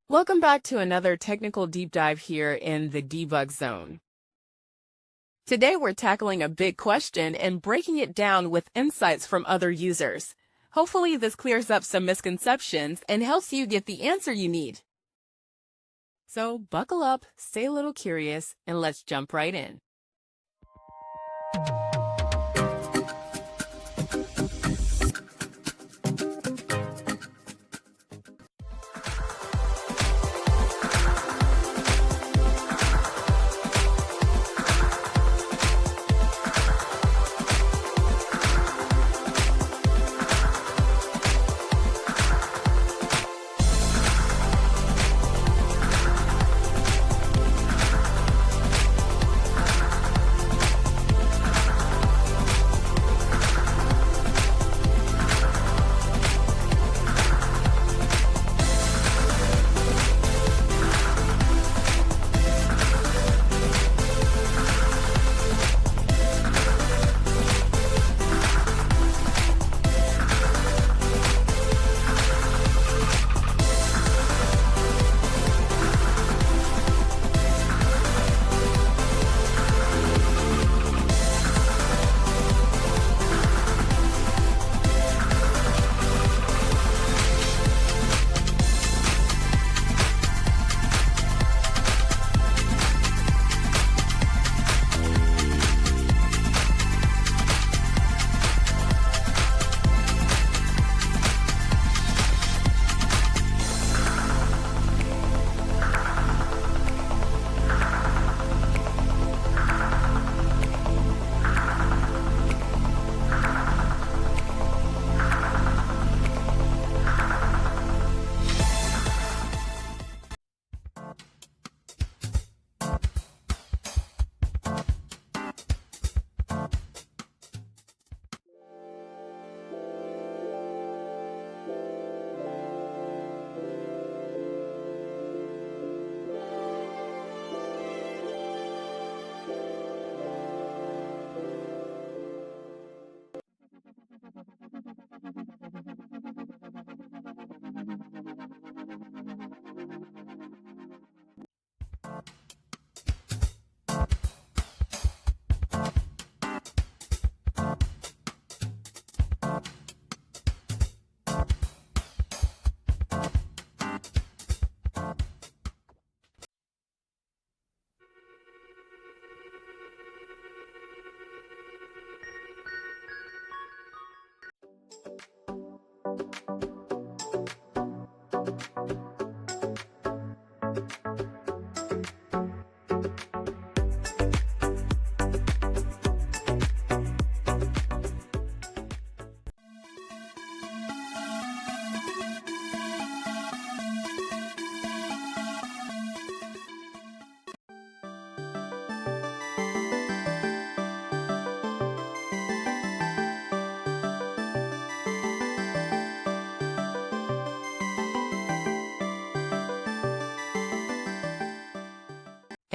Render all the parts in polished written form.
Welcome back to another technical deep dive here in the debug zone. Today we're tackling a big question and breaking it down with insights from other users. Hopefully this clears up some misconceptions and helps you get the answer you need. So buckle up, stay a little curious, and let's jump right in.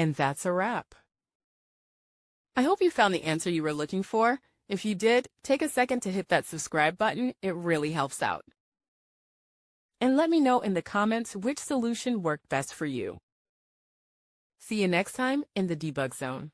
And that's a wrap. I hope you found the answer you were looking for. If you did, take a second to hit that subscribe button. It really helps out. And let me know in the comments which solution worked best for you. See you next time in the debug zone.